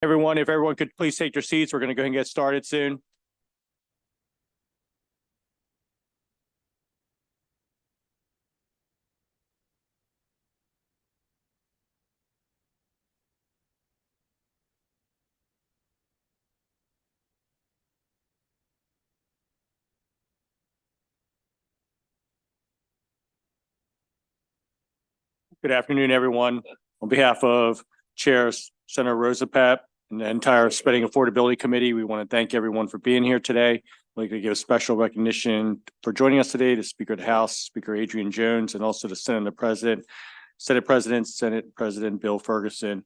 Everyone, if everyone could please take their seats, we're going to go ahead and get started soon. Good afternoon, everyone. On behalf of Chair Senator Rosapat and the entire Spending Affordability Committee, we want to thank everyone for being here today. I'd like to give special recognition for joining us today to Speaker of the House, Speaker Adrian Jones, and also to Senate President Bill Ferguson.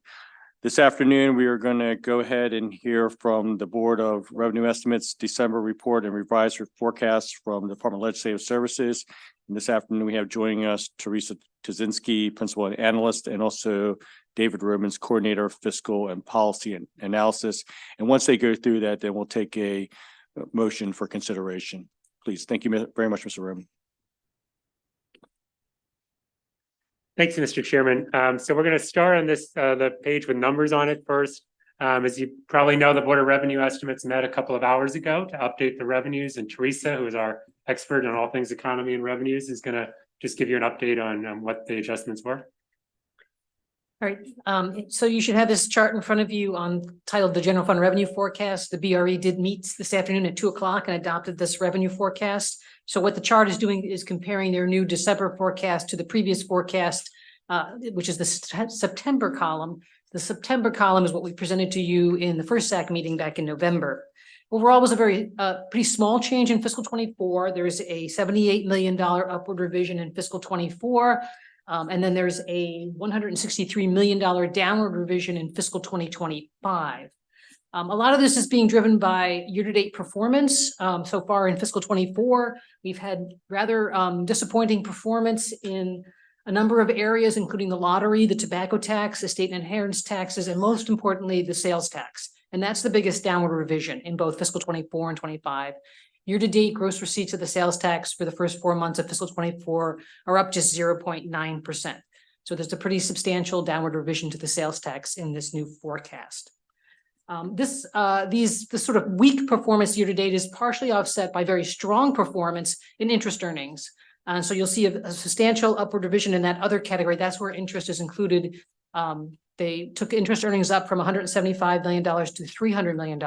This afternoon, we are going to go ahead and hear from the Board of Revenue Estimates December report and revised forecasts from the Department of Legislative Services. And this afternoon, we have joining us Teresa Tuzinski, Principal and Analyst, and also David Romans, Coordinator of Fiscal and Policy and Analysis. And once they go through that, then we'll take a motion for consideration. Please. Thank you very much, Mr. Roman. Thanks, Mr. Chairman. So we're going to start on this the page with numbers on it first. As you probably know, the Board of Revenue Estimates met a couple of hours ago to update the revenues, and Teresa, who is our expert on all things economy and revenues, is going to just give you an update on what the adjustments were. All right. So you should have this chart in front of you titled the General Fund Revenue Forecast. The BRE did meet this afternoon at 2 o'clock and adopted this revenue forecast. So what the chart is doing is comparing their new December forecast to the previous forecast, which is the September column. The September column is what we presented to you in the first SAC meeting back in November. Overall, it was a pretty small change in fiscal 24. There's a $78 million upward revision in fiscal 24. And then there's a $163 million downward revision in fiscal 2025. A lot of this is being driven by year-to-date performance. So far in fiscal 24, we've had rather disappointing performance in a number of areas, including the lottery, the tobacco tax, estate and inheritance taxes, and most importantly, the sales tax. And that's the biggest downward revision in both fiscal 24 and 25. Year-to-date gross receipts of the sales tax for the first 4 months of fiscal 24 are up just 0.9%. So there's a pretty substantial downward revision to the sales tax in this new forecast. This sort of weak performance year-to-date is partially offset by very strong performance in interest earnings. So you'll see a substantial upward revision in that other category. That's where interest is included. They took interest earnings up from $175 million to $300 million.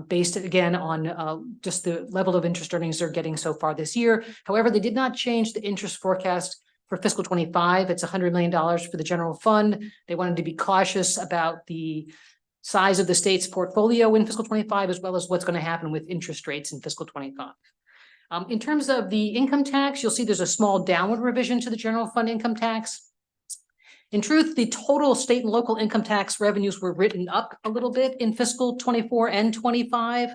Based again on just the level of interest earnings they're getting so far this year. However, they did not change the interest forecast for fiscal 25. It's $100 million for the general fund. They wanted to be cautious about the size of the state's portfolio in fiscal 25, as well as what's going to happen with interest rates in fiscal 25. In terms of the income tax, you'll see there's a small downward revision to the general fund income tax. In truth, the total state and local income tax revenues were written up a little bit in fiscal 24 and 25,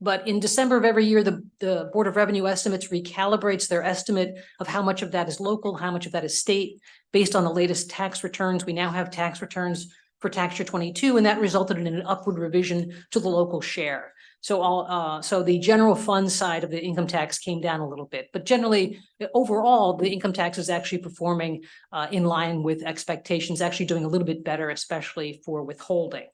but in December of every year, the Board of Revenue Estimates recalibrates their estimate of how much of that is local, how much of that is state, based on the latest tax returns. We now have tax returns for tax year 22, and that resulted in an upward revision to the local share. So the general fund side of the income tax came down a little bit, but generally, overall, the income tax is actually performing in line with expectations, actually doing a little bit better, especially for withholding.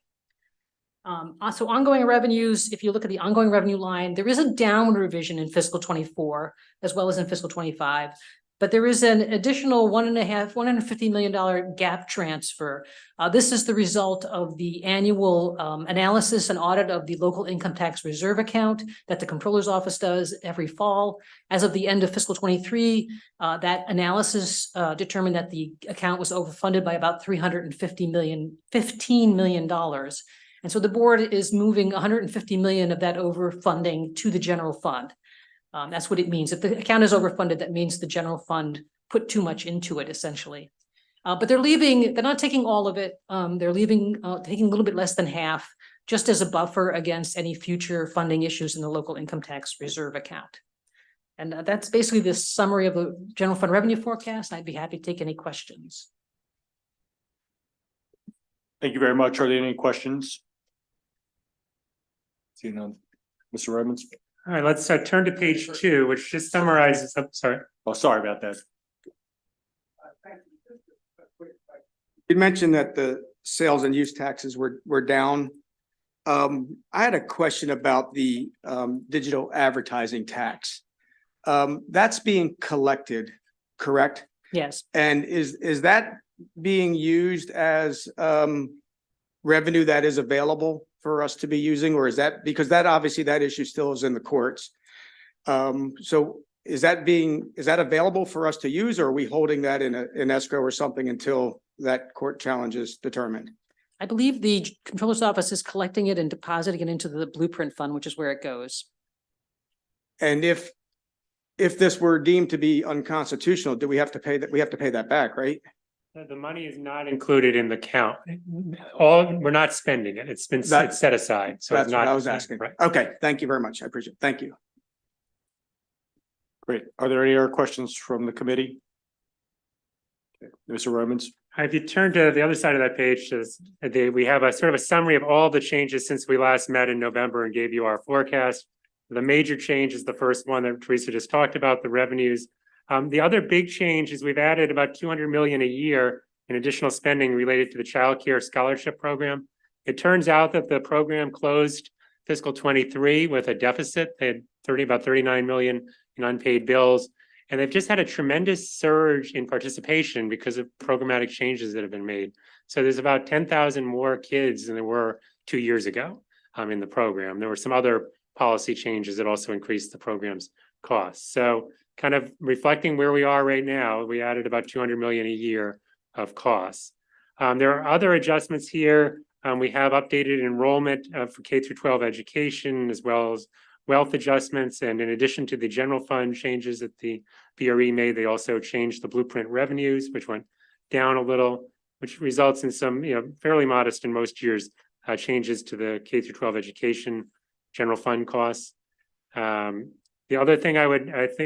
Also, ongoing revenues, if you look at the ongoing revenue line, there is a downward revision in fiscal 24, as well as in fiscal 25. But there is an additional $150 million gap transfer. This is the result of the annual analysis and audit of the local income tax reserve account that the Comptroller's Office does every fall. As of the end of fiscal 23, that analysis determined that the account was overfunded by about $15 million. And so the board is moving $150 million of that overfunding to the general fund. That's what it means. If the account is overfunded, that means the general fund put too much into it, essentially. But they're not taking all of it. They're taking a little bit less than half, just as a buffer against any future funding issues in the local income tax reserve account. And that's basically the summary of the general fund revenue forecast. I'd be happy to take any questions. Thank you very much. Are there any questions? See none. Mr. Romans? All right, let's turn to page 2, which just summarizes. I'm sorry. Oh, sorry about that. You mentioned that the sales and use taxes were down. I had a question about the digital advertising tax. That's being collected, correct? Yes. And is that being used as revenue that is available for us to be using, or is that because that obviously that issue still is in the courts? So is that available for us to use, or are we holding that in escrow or something until that court challenge is determined? I believe the Comptroller's Office is collecting it and depositing it into the Blueprint Fund, which is where it goes. And if this were deemed to be unconstitutional, do we have to pay that? We have to pay that back, right? The money is not included in the count. We're not spending it. It's set aside. So That's it's not. what I was asking. Right. Okay, thank you very much. I appreciate it. Thank you. Great. Are there any other questions from the committee? Okay. Mr. Romans? If you turn to the other side of that page, we have a sort of a summary of all the changes since we last met in November and gave you our forecast. The major change is the first one that Teresa just talked about, the revenues. The other big change is we've added about 200 million a year in additional spending related to the child care scholarship program. It turns out that the program closed fiscal 23 with a deficit. They had about 39 million in unpaid bills. And they've just had a tremendous surge in participation because of programmatic changes that have been made. So there's about 10,000 more kids than there were 2 years ago in the program. There were some other policy changes that also increased the program's costs. So kind of reflecting where we are right now, we added about 200 million a year of costs. There are other adjustments here. We have updated enrollment for K through 12 education, as well as wealth adjustments. And in addition to the general fund changes that the BRE made, they also changed the Blueprint revenues, which went down a little, which results in some, fairly modest in most years, changes to the K through 12 education general fund costs. The other thing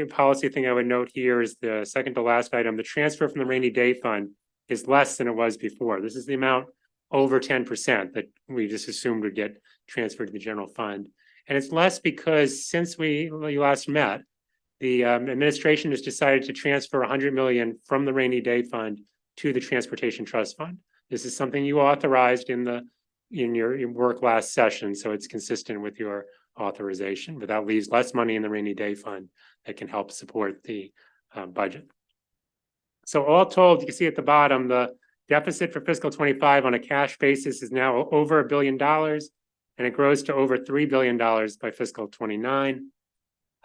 policy thing I would note here is the second to last item, the transfer from the rainy day fund is less than it was before. This is the amount over 10% that we just assumed would get transferred to the general fund. And it's less because since we last met, the administration has decided to transfer 100 million from the rainy day fund to the transportation trust fund. This is something you authorized in your work last session, so it's consistent with your authorization, but that leaves less money in the rainy day fund that can help support the budget. So all told, you can see at the bottom, the deficit for fiscal 25 on a cash basis is now over $1 billion, and it grows to over $3 billion by fiscal 29.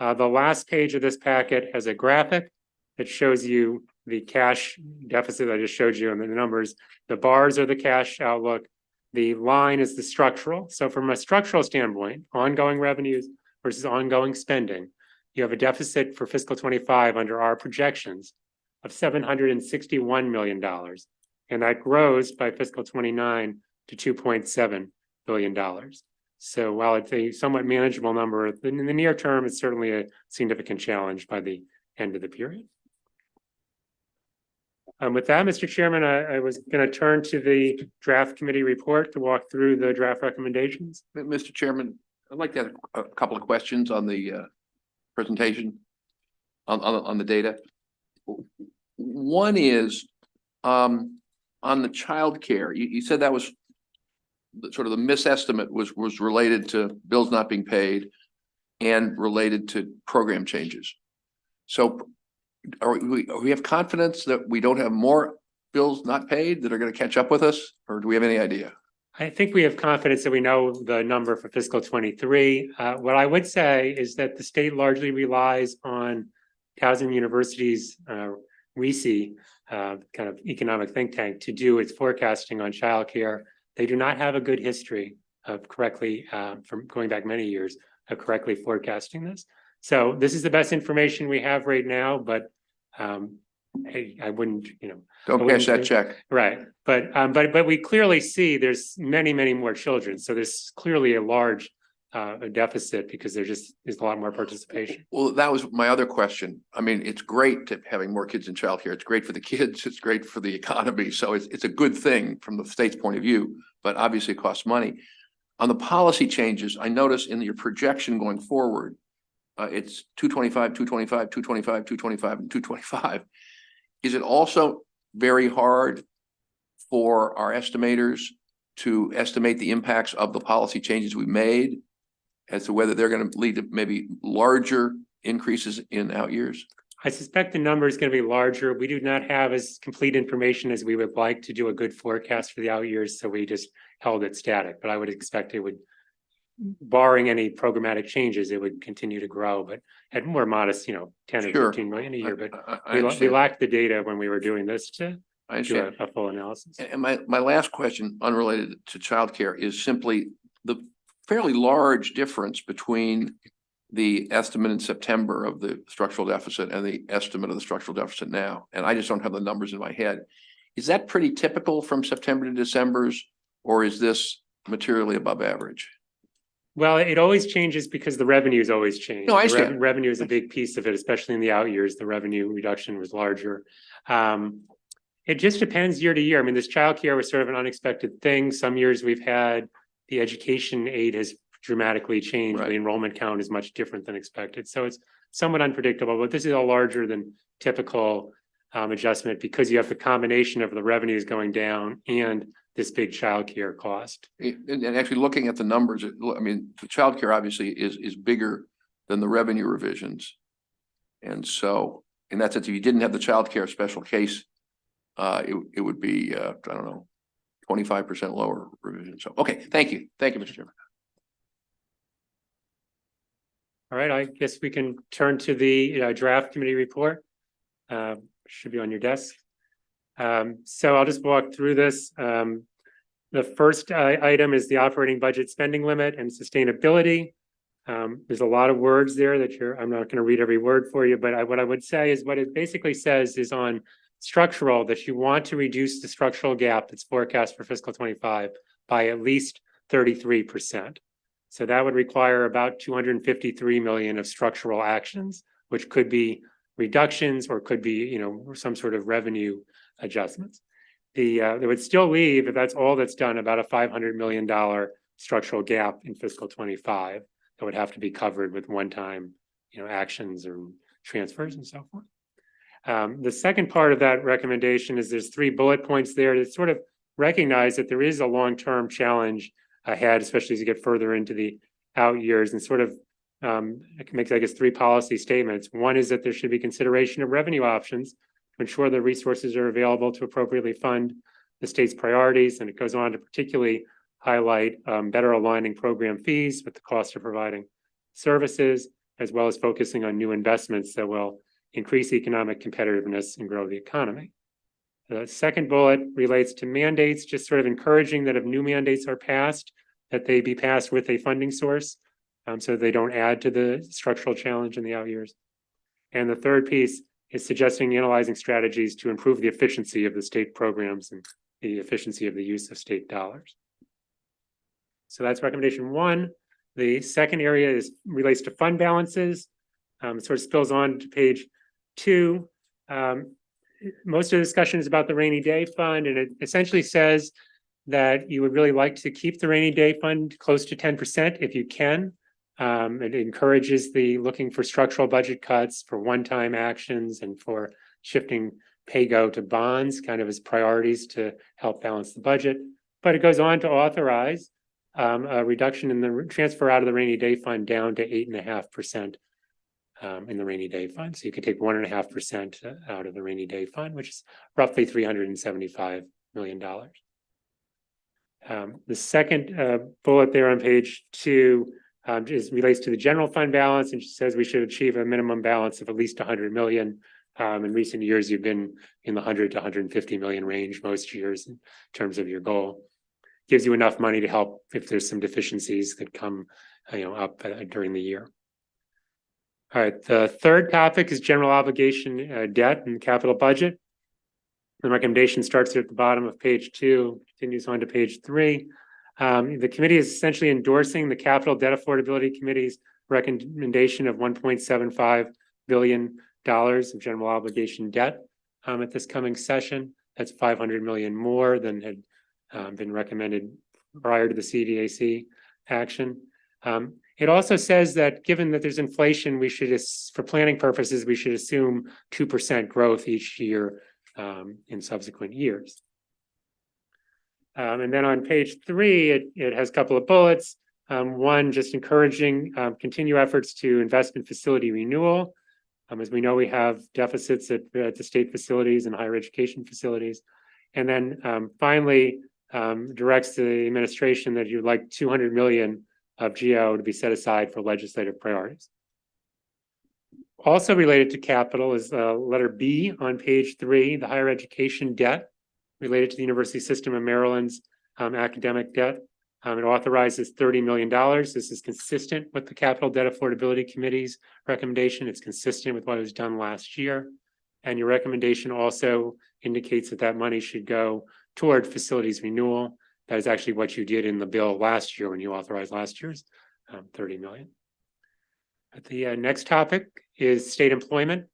The last page of this packet has a graphic that shows you the cash deficit I just showed you and the numbers. The bars are the cash outlook. The line is the structural. So from a structural standpoint, ongoing revenues versus ongoing spending, you have a deficit for fiscal 25 under our projections of $761 million. And that grows by fiscal 29 to $2.7 billion. So while it's a somewhat manageable number, in the near term, it's certainly a significant challenge by the end of the period. With that, Mr. Chairman, I was going to turn to the draft committee report to walk through the draft recommendations. Mr. Chairman, I'd like to have a couple of questions on the presentation on the data. One is on the child care. You said that was sort of the misestimate was related to bills not being paid and related to program changes. So we have confidence that we don't have more bills not paid that are going to catch up with us, or do we have any idea? I think we have confidence that we know the number for fiscal 23. What I would say is that the state largely relies on Towson University's RECE, kind of economic think tank, to do its forecasting on childcare. They do not have a good history of correctly, from going back many years, of correctly forecasting this. So this is the best information we have right now, but I wouldn't, Don't cash that check. Right. But we clearly see there's many more children. So there's clearly a large deficit because there just is a lot more participation. Well, that was my other question. I mean, it's great to having more kids in childcare. It's great for the kids. It's great for the economy. So it's a good thing from the state's point of view, but obviously it costs money. On the policy changes, I notice in your projection going forward, it's 225, 225, 225, 225, and 225. Is it also very hard for our estimators to estimate the impacts of the policy changes we made as to whether they're going to lead to maybe larger increases in out years? I suspect the number is going to be larger. We do not have as complete information as we would like to do a good forecast for the out years, so we just held it static. But I would expect it would, barring any programmatic changes, it would continue to grow, but at more modest, 10 or Sure. 15 million a year. But I we understand. lacked the data when we were doing this to I do understand. a full analysis. And my last question, unrelated to childcare, is simply the fairly large difference between the estimate in September of the structural deficit and the estimate of the structural deficit now. And I just don't have the numbers in my head. Is that pretty typical from September to December's, or is this materially above average? Well, it always changes because the revenues always change. No, I The understand. revenue is a big piece of it, especially in the out years. The revenue reduction was larger. It just depends year to year. I mean, this childcare was sort of an unexpected thing. Some years we've had the education aid has dramatically changed. Right. The enrollment count is much different than expected. So it's somewhat unpredictable, but this is a larger than typical adjustment because you have the combination of the revenues going down and this big childcare cost. And actually looking at the numbers, I mean, the childcare obviously is bigger than the revenue revisions. And so in that sense, if you didn't have the childcare special case, it would be, I don't know, 25% lower revision. So, okay, thank you. Thank you, Mr. Chairman. All right, I guess we can turn to the draft committee report. Should be on your desk. So I'll just walk through this. The first item is the operating budget spending limit and sustainability. There's a lot of words there that I'm not going to read every word for you, but what I would say is what it basically says is on structural that you want to reduce the structural gap that's forecast for fiscal 25 by at least 33%. So that would require about 253 million of structural actions, which could be reductions or could be, some sort of revenue adjustments. There would still leave, if that's all that's done, about a $500 million structural gap in fiscal 25 that would have to be covered with one-time, actions or transfers and so forth. The second part of that recommendation is there's 3 bullet points there that sort of recognize that there is a long-term challenge ahead, especially as you get further into the out years, and sort of it makes, I guess, 3 policy statements. One is that there should be consideration of revenue options to ensure the resources are available to appropriately fund the state's priorities. And it goes on to particularly highlight better aligning program fees with the cost of providing services, as well as focusing on new investments that will increase economic competitiveness and grow the economy. The second bullet relates to mandates, just sort of encouraging that if new mandates are passed, that they be passed with a funding source, so they don't add to the structural challenge in the out years. And the third piece is suggesting analyzing strategies to improve the efficiency of the state programs and the efficiency of the use of state dollars. So that's recommendation 1. The second area relates to fund balances. It sort of spills on to page 2. Most of the discussion is about the rainy day fund, and it essentially says that you would really like to keep the rainy day fund close to 10% if you can. It encourages the looking for structural budget cuts, for one-time actions, and for shifting pay-go to bonds kind of as priorities to help balance the budget. But it goes on to authorize a reduction in the transfer out of the rainy day fund down to 8.5% in the rainy day fund. So you could take 1.5% out of the rainy day fund, which is roughly $375 million. The second bullet there on page 2 relates to the general fund balance, and says we should achieve a minimum balance of at least 100 million. In recent years, you've been in the 100 to 150 million range most years in terms of your goal. Gives you enough money to help if there's some deficiencies that come up during the year. All right, the third topic is general obligation debt and capital budget. The recommendation starts at the bottom of page 2, continues on to page 3. The committee is essentially endorsing the Capital Debt Affordability Committee's recommendation of $1.75 billion of general obligation debt at this coming session. That's 500 million more than had been recommended prior to the CDAC action. It also says that given that there's inflation, we should, for planning purposes, we should assume 2% growth each year in subsequent years. And then on page 3, it has a couple of bullets. One, just encouraging continue efforts to invest in facility renewal. As we know, we have deficits at the state facilities and higher education facilities. And then finally, directs the administration that you'd like 200 million of GO to be set aside for legislative priorities. Also related to capital is letter B on page 3, the higher education debt related to the University System of Maryland's academic debt. It authorizes $30 million. This is consistent with the Capital Debt Affordability Committee's recommendation. It's consistent with what was done last year. And your recommendation also indicates that that money should go toward facilities renewal. That is actually what you did in the bill last year when you authorized last year's 30 million. But the next topic is state employment.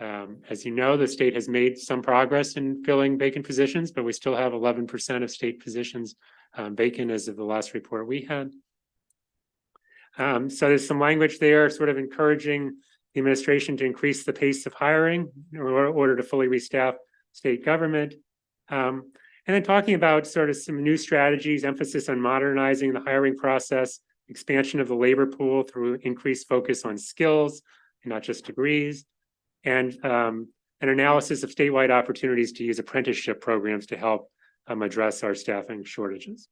As you know, the state has made some progress in filling vacant positions, but we still have 11% of state positions vacant as of the last report we had. So there's some language there sort of encouraging the administration to increase the pace of hiring in order to fully restaff state government. And then talking about sort of some new strategies, emphasis on modernizing the hiring process, expansion of the labor pool through increased focus on skills and not just degrees, and an analysis of statewide opportunities to use apprenticeship programs to help address our staffing shortages.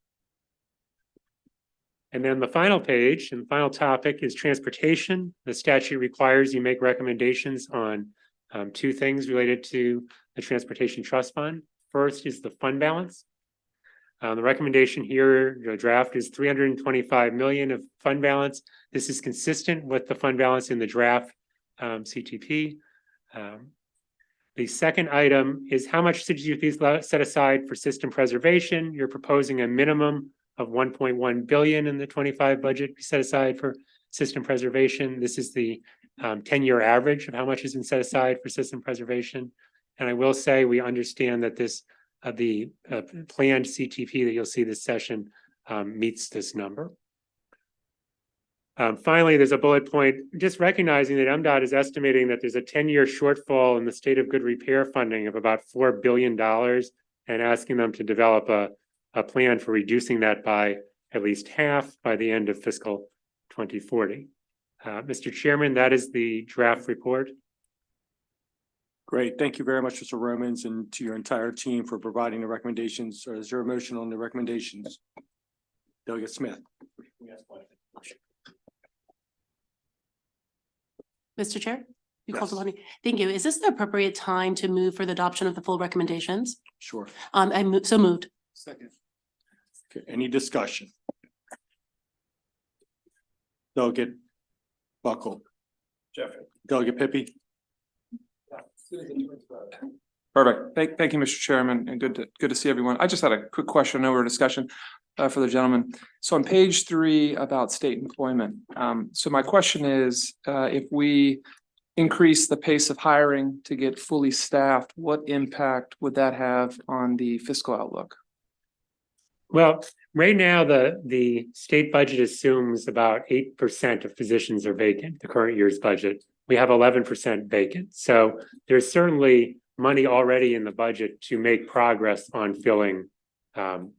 And then the final page and the final topic is transportation. The statute requires you make recommendations on 2 things related to the Transportation Trust Fund. First is the fund balance. The recommendation here, the draft, is 325 million of fund balance. This is consistent with the fund balance in the draft CTP. The second item is how much should you set aside for system preservation? You're proposing a minimum of 1.1 billion in the 25 budget be set aside for system preservation. This is the 10-year average of how much has been set aside for system preservation. And I will say we understand that this the planned CTP that you'll see this session meets this number. Finally, there's a bullet point just recognizing that MDOT is estimating that there's a 10-year shortfall in the state of good repair funding of about $4 billion and asking them to develop a plan for reducing that by at least half by the end of fiscal 2040. Mr. Chairman, that is the draft report. Great. Thank you very much, Mr. Romans, and to your entire team for providing the recommendations. Is there a motion on the recommendations? Delegate Smith. Mr. Chair, you called Yes. upon me. Thank you. Is this the appropriate time to move for the adoption of the full recommendations? Sure. So moved. Second. Okay, any discussion? Delegate Buckle. Jeffrey. Delegate Pippy. Perfect. Thank you, Mr. Chairman, and good to see everyone. I just had a quick question over discussion for the gentleman. So on page 3 about state employment. So my question is, if we increase the pace of hiring to get fully staffed, what impact would that have on the fiscal outlook? Well, right now, the state budget assumes about 8% of positions are vacant, the current year's budget. We have 11% vacant. So there's certainly money already in the budget to make progress on filling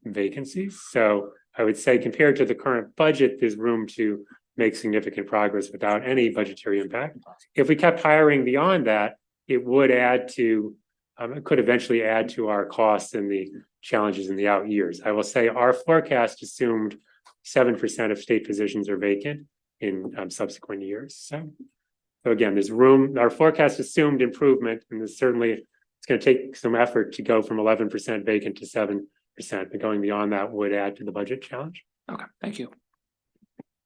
vacancies. So I would say compared to the current budget, there's room to make significant progress without any budgetary impact. If we kept hiring beyond that, it would add to, it could eventually add to our costs and the challenges in the out years. I will say our forecast assumed 7% of state positions are vacant in subsequent years. So again, there's room, our forecast assumed improvement, and there's certainly, it's going to take some effort to go from 11% vacant to 7%, but going beyond that would add to the budget challenge. Okay, thank you.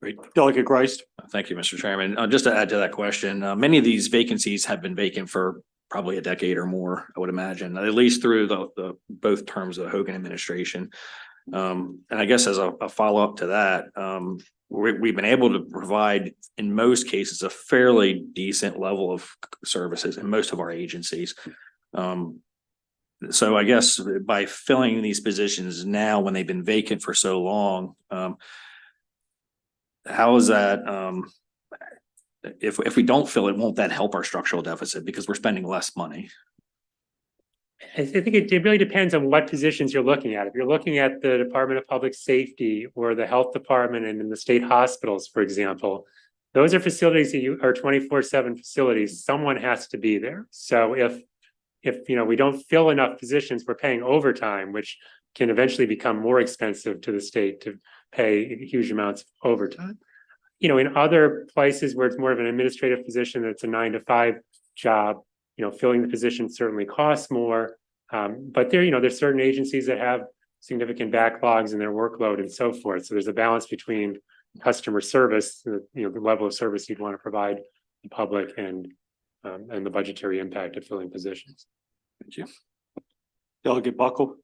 Great. Delegate Grice. Thank you, Mr. Chairman. Just to add to that question, many of these vacancies have been vacant for probably a decade or more, I would imagine, at least through the both terms of the Hogan administration. And I guess as a follow-up to that, we've been able to provide, in most cases, a fairly decent level of services in most of our agencies. So I guess by filling these positions now when they've been vacant for so long, how is that, if we don't fill it, won't that help our structural deficit because we're spending less money? I think it really depends on what positions you're looking at. If you're looking at the Department of Public Safety or the Health Department and in the state hospitals, for example, those are facilities that you are 24/7 facilities. Someone has to be there. So if we don't fill enough positions, we're paying overtime, which can eventually become more expensive to the state to pay huge amounts of overtime. In other places where it's more of an administrative position, that's a 9 to 5 job, filling the position certainly costs more. But there's certain agencies that have significant backlogs in their workload and so forth. So there's a balance between customer service, the level of service you'd want to provide the public and the budgetary impact of filling positions. Thank you. Delegate Buckle.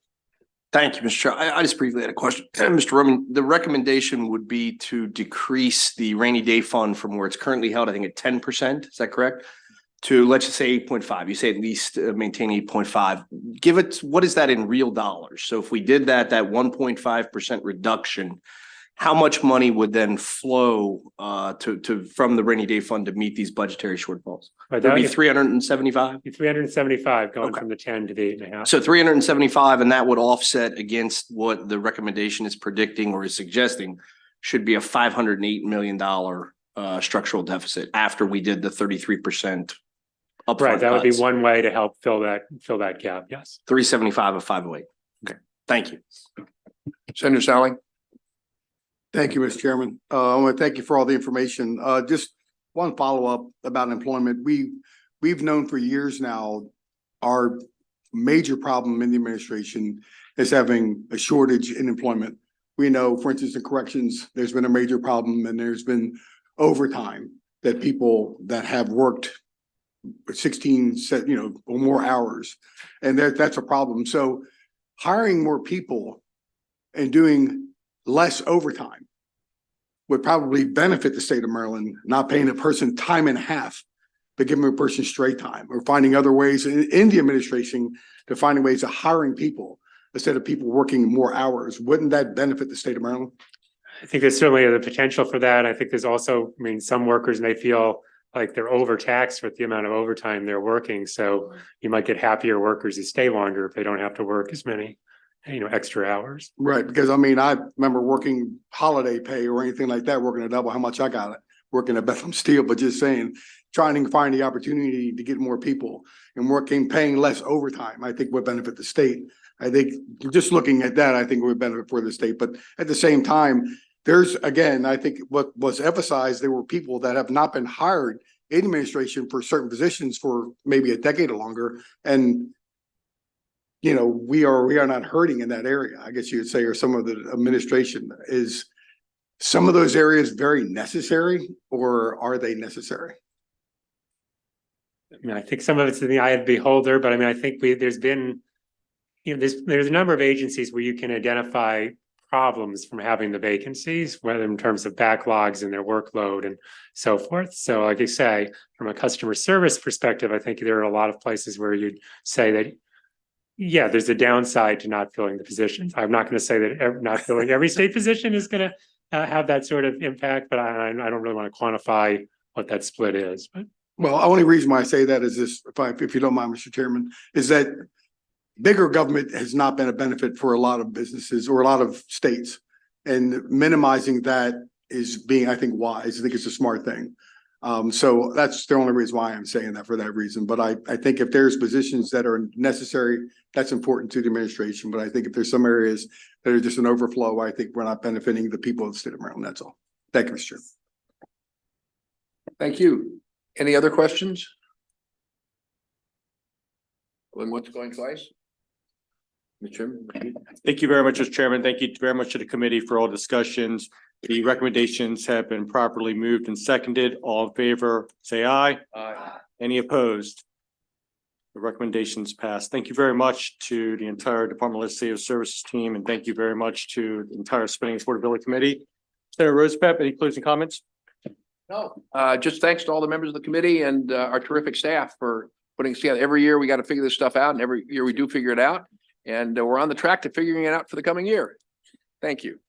Thank you, Mr. Chair. I just briefly had a question. Mr. Roman, the recommendation would be to decrease the rainy day fund from where it's currently held, I think at 10%, is that correct? To, let's just say 8.5. You say at least maintain 8.5. Give it, what is that in real dollars? So if we did that 1.5% reduction, how much money would then flow from the rainy day fund to meet these budgetary shortfalls? Right, That'd be 375? 375 going Okay. from the 10 to the 8.5. So 375, and that would offset against what the recommendation is predicting or is suggesting should be a $508 million structural deficit after we did the 33% upfront Right, that would be cuts. one way to help fill that gap. Yes. 375 of 508. Okay, thank you. Senator Sally. Thank you, Mr. Chairman. I want to thank you for all the information. Just one follow-up about employment. We've known for years now, our major problem in the administration is having a shortage in employment. We know, for instance, in corrections, there's been a major problem and there's been overtime that people that have worked 16, or more hours, and that's a problem. So hiring more people and doing less overtime would probably benefit the state of Maryland, not paying a person time and a half, but giving a person straight time, or finding other ways in the administration to finding ways of hiring people instead of people working more hours. Wouldn't that benefit the state of Maryland? I think there's certainly the potential for that. I think there's also, some workers may feel like they're overtaxed with the amount of overtime they're working. So you might get happier workers who stay longer if they don't have to work as many, extra hours. Right, because I remember working holiday pay or anything like that, working a double how much I got it, working at Bethlehem Steel, but just saying, trying to find the opportunity to get more people and paying less overtime, I think would benefit the state. I think just looking at that, I think it would benefit for the state. But at the same time, there's, again, I think what was emphasized, there were people that have not been hired in administration for certain positions for maybe a decade or longer. And we are not hurting in that area, I guess you would say, or some of the administration. Is some of those areas very necessary, or are they necessary? I think some of it's in the eye of the beholder, but I think there's been, there's a number of agencies where you can identify problems from having the vacancies, whether in terms of backlogs and their workload and so forth. So like I say, from a customer service perspective, I think there are a lot of places where you'd say that, yeah, there's a downside to not filling the positions. I'm not going to say that not filling every state position is going to have that sort of impact, but I don't really want to quantify what that split is. But Well, the only reason why I say that is this, if you don't mind, Mr. Chairman, is that bigger government has not been a benefit for a lot of businesses or a lot of states, and minimizing that is being, I think, wise. I think it's a smart thing. So that's the only reason why I'm saying that, for that reason. But I think if there's positions that are necessary, that's important to the administration. But I think if there's some areas that are just an overflow, I think we're not benefiting the people of the state of Maryland. That's all. Thank you, Mr. Chairman. Thank you. Any other questions? Going once, going twice? Mr. Chairman. Thank you very much, Mr. Chairman. Thank you very much to the committee for all discussions. The recommendations have been properly moved and seconded. All in favor, say aye. Aye. Any opposed? The recommendations passed. Thank you very much to the entire Department of Legislative Services team, and thank you very much to the entire Spending Affordability Committee. Senator Rosepep, any closing comments? No, just thanks to all the members of the committee and our terrific staff for putting us together. Every year we got to figure this stuff out, and every year we do figure it out. And we're on the track to figuring it out for the coming year. Thank you.